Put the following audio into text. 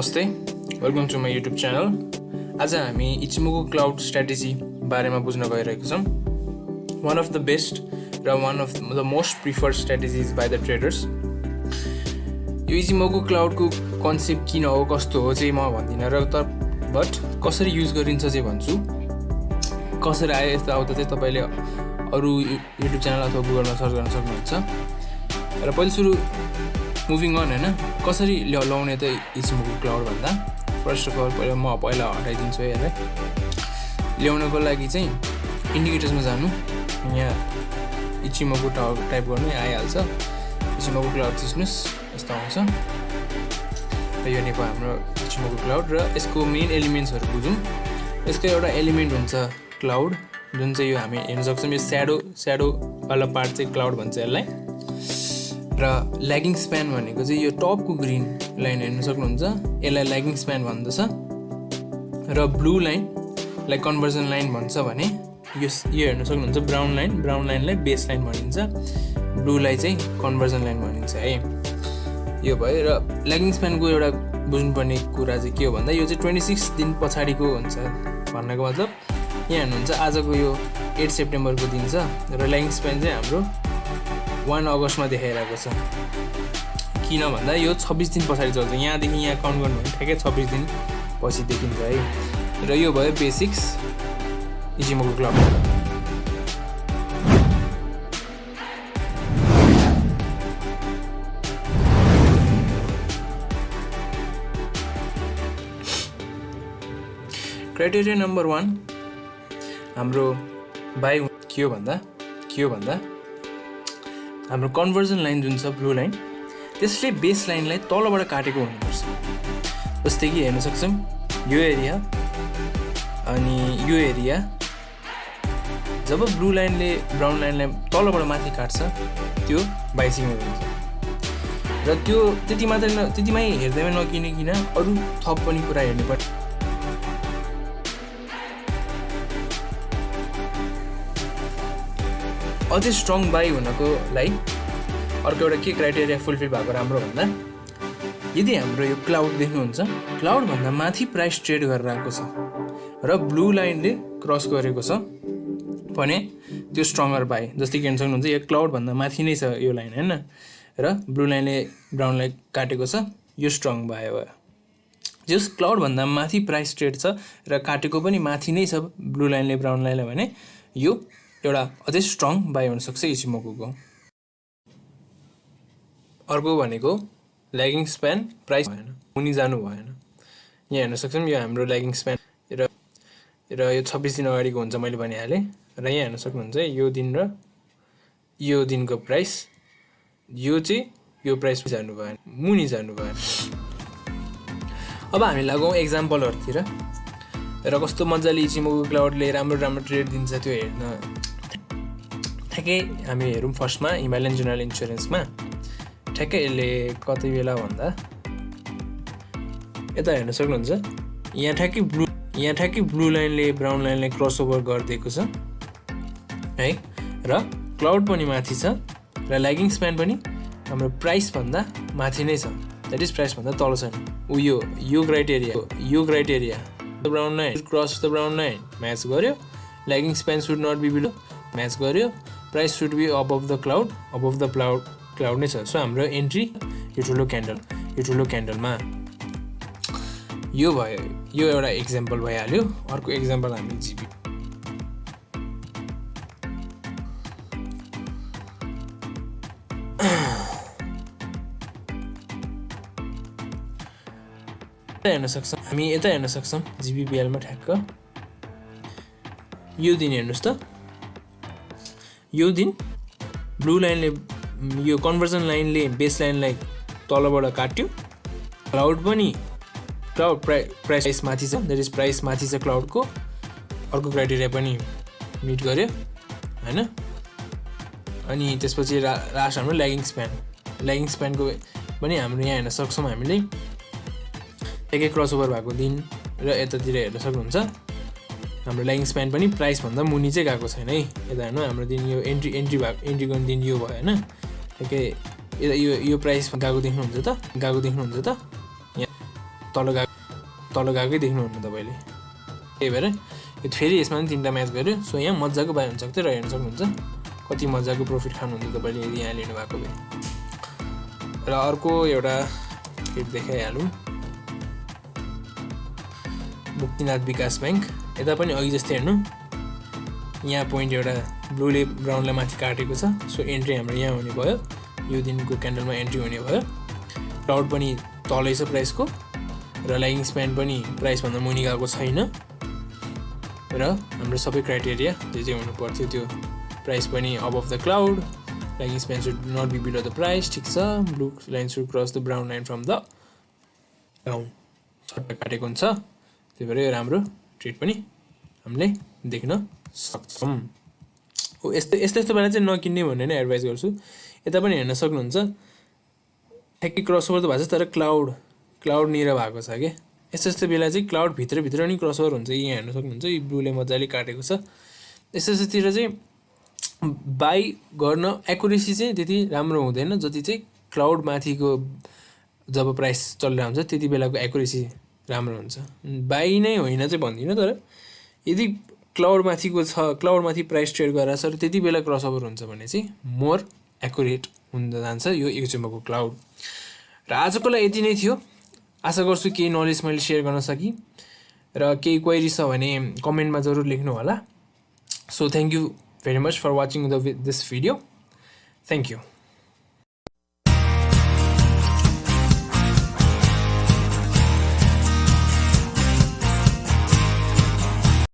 नमस्ते, welcome to my YouTube channel. आज हामी इचिमोकु क्लाउड स्ट्र्याटेजी बारेमा बुझ्न गइरहेको छौँ। वान अफ द बेस्ट र one of the most preferred strategies by the traders. यो इचिमोकु क्लाउडको कन्सेप्ट किन हो, कस्तो हो चाहिँ म भन्दिनँ र बट कसरी युज गरिन्छ चाहिँ भन्छु। कसरी आयो यस्तो आउँदा चाहिँ तपाईँले अरू युट्युब च्यानल अथवा गुगलमा सर्च गर्न सक्नुहुन्छ। र पहिले सुरु मुभिङ अन होइन, कसरी ल्याउने त इचिमोकु क्लाउड भन्दा फर्स्ट अफ अल पहिला हटाइदिन्छु है। ल्याउनको लागि चाहिँ इन्डिकेटर्समा जानु, यहाँ इचिमोकु टाइप गर्नु आइहाल्छ। इचिमोकु क्लाउड थिच्नुहोस्, यस्तो आउँछ। र यो नेपाल हाम्रो इचिमोकु क्लाउड र यसको मेन एलिमेन्ट्सहरू बुझौँ। यसको एउटा एलिमेन्ट हुन्छ क्लाउड, जुन चाहिँ यो हामी हेर्न सक्छौँ। यो स्याडोवाला पार्ट चाहिँ क्लाउड भन्छ यसलाई। र ल्यागिङ स्प्यान भनेको चाहिँ यो टपको ग्रिन लाइन हेर्न सक्नुहुन्छ, यसलाई ल्यागिङ स्प्यान भन्दछ। र ब्लू लाइनलाई कन्भर्जन लाइन भन्छ भने यो हेर्न सक्नुहुन्छ ब्राउन लाइनलाई बेस लाइन भनिन्छ, ब्लूलाई चाहिँ कन्भर्जन लाइन भनिन्छ है। यो भयो। र ल्यागिङ स्प्यानको एउटा बुझ्नुपर्ने कुरा चाहिँ के हो भन्दा यो चाहिँ 26 दिन पछाडिको हुन्छ भन्नको मतलब यहाँ हेर्नुहुन्छ आजको यो 8 सेप्टेम्बरको दिन छ र ल्यागिङ स्प्यान चाहिँ हाम्रो 1 अगस्तमा देखाइरहेको छ। किन भन्दा यो 26 दिन पछाडि चल्छ। यहाँदेखि यहाँ काउन्ट गर्नु भने ठ्याक्कै 26 दिन पछि देखिन्छ है। र यो भयो बेसिक्स इचिमोकु क्लाउड। क्राइटेरिया नम्बर 1 हाम्रो बाई के हो भन्दा हाम्रो कन्भर्जन लाइन जुन छ ब्लू लाइन, त्यसले बेस लाइनलाई तलबाट काटेको हुनुपर्छ। जस्तै कि हेर्न सक्छौँ यो एरिया अनि यो एरिया, जब ब्लू लाइनले ब्राउन लाइनलाई तलबाट माथि काट्छ त्यो बाई सिग्नल हुन्छ। र त्यो त्यतिमै हेर्दैमा नकिन अरू थप पनि कुरा हेर्नुपर्छ। अझै स्ट्रङ बाई हुनको लागि अर्को एउटा के क्राइटेरिया फुलफिल भएको राम्रो भन्दा, यदि हाम्रो यो क्लाउड देख्नुहुन्छ, क्लाउडभन्दा माथि प्राइस ट्रेड गरेर आएको छ र ब्लू लाइनले क्रस गरेको छ भने त्यो स्ट्रङ्गर बाई। जस्तै कि हेर्न सक्नुहुन्छ यो क्लाउडभन्दा माथि नै छ यो लाइन होइन, र ब्लू लाइनले ब्राउनलाई काटेको छ, यो स्ट्रङ बाई भयो। जस क्लाउडभन्दा माथि प्राइस ट्रेड छ र काटेको पनि माथि नै छ ब्लू लाइनले ब्राउन लाइनलाई भने यो एउटा अझै स्ट्रङ बाई हुनसक्छ इचिमोकुको। अर्को भनेको ल्यागिङ स्प्यान प्राइस भएन, मुनि जानु भएन। यहाँ हेर्न सक्छौँ यो हाम्रो ल्यागिङ स्प्यान र यो 26 दिन अगाडिको हुन्छ मैले भनिहालेँ। र यहाँ हेर्न सक्नुहुन्छ यो दिन र यो दिनको प्राइस, यो चाहिँ यो प्राइस जानु भएन, मुनि जानु भएन। अब हामी लागौँ एक्जाम्पलहरूतिर र कस्तो मजाले इचिमोकु क्लाउडले राम्रो ट्रेड दिन्छ त्यो हेर्न। ठ्याक्कै हामी हेरौँ फर्स्टमा हिमालयन जेनरल इन्सुरेन्समा। ठ्याक्कै यसले कति बेला भन्दा यता हेर्न सक्नुहुन्छ यहाँ ठ्याक्कै ब्लू लाइनले ब्राउन लाइनलाई क्रस ओभर गरिदिएको छ है। र क्लाउड पनि माथि छ र ल्यागिङ स्प्यान पनि हाम्रो प्राइसभन्दा माथि नै छ, द्याट इज प्राइसभन्दा तल छैन। यो criteria brown line cross the brown line match गर्यो, lagging span should not be below match गर्यो, price should be above the cloud नै छ। सो हाम्रो एन्ट्री यो ठुलो क्यान्डलमा यो भयो। यो एउटा एक्जाम्पल भइहाल्यो। अर्को एक्जाम्पल हामी जिपी हामी यता हेर्न सक्छौँ जिबिपिएलमा ठ्याक्क यो दिन हेर्नुहोस् त। यो दिन ब्लू लाइनले यो कन्भर्जन लाइनले बेस लाइनलाई तलबाट काट्यो, क्लाउड प्राइस माथि छ, द्याट इज प्राइस माथि छ क्लाउडको। अर्को क्राइटेरिया पनि मिट गर्यो होइन। अनि त्यसपछि लास्ट हाम्रो ल्यागिङ स्प्यानको पनि हाम्रो यहाँ हेर्न सक्छौँ हामीले एकै क्रस ओभर भएको दिन र यतातिर हेर्न सक्नुहुन्छ हाम्रो ल्यागिङ स्प्यान पनि प्राइसभन्दा मुनि चाहिँ गएको छैन है। यता हेर्नु हाम्रो दिन यो एन्ट्री गर्ने दिन यो भयो होइन। ठ्याक्कै यो प्राइस गएको देख्नुहुन्छ त यहाँ तल गएकै देख्नुहुन्न तपाईले त्यही भएर यो फेरि यसमा पनि तीनटा म्याच गर्यो सो यहाँ मज्जाको बाई हुन सक्छ र हेर्न सक्नुहुन्छ कति मज्जाको प्रफिट खानुहुन्छ तपाईले यदि यहाँ लिनु भएको भए र अर्को एउटा फिट देखाइहालौँ मुक्तिनाथ विकास बैंक यता पनि अघि जस्तै हेर्नु यहाँ पोइन्ट एउटा ब्लूले ब्राउनलाई माथि काटेको छ सो एन्ट्री हाम्रो यहाँ हुने भयो यो दिनको क्यान्डलमा एन्ट्री हुने भयो क्लाउड पनि तलै छ प्राइसको र ल्यागिङ स्प्यान पनि प्राइसभन्दा मुनि गएको छैन र हाम्रो सबै क्राइटेरिया जे हुनु पर्थ्यो त्यो प्राइस पनि above the cloud lagging span should not be below the price ठिक छ blue line should cross the brown line from the down छट्टा काटेको हुन्छ त्यही भएर यो राम्रो ट्रेड पनि हामीले देख्न सक्छौँ हो यस्तो बेला चाहिँ नकिन्ने भन्ने नै एडभाइस गर्छु यता पनि हेर्न सक्नुहुन्छ ठ्याक्कै क्रसओभर त भएको छ तर क्लाउडनिर भएको छ क्या यस्तो बेला चाहिँ क्लाउड भित्र नि क्रसओभर हुन्छ यहाँ हेर्न सक्नुहुन्छ यो ब्लूले मजाले काटेको छ यस्तोतिर चाहिँ बाई गर्न एकुरेसी चाहिँ त्यति राम्रो हुँदैन जति चाहिँ क्लाउड माथिको जब प्राइस चलिरहेको हुन्छ त्यति बेलाको एकुरेसी राम्रो हुन्छ बाई नै होइन चाहिँ भन्दिनँ तर यदि क्लाउड माथि प्राइस ट्रेड गरेर छ र त्यति बेला क्रसओभर हुन्छ भने चाहिँ मोर एकुरेट हुन जान्छ यो इचिमोकु क्लाउड र आजको लागि यति नै थियो आशा गर्छु केही नलेज मैले सेयर गर्न सकेँ र केही क्वेरी छ भने कमेन्टमा जरुर लेख्नु होला so thank you very much for watching this video thank you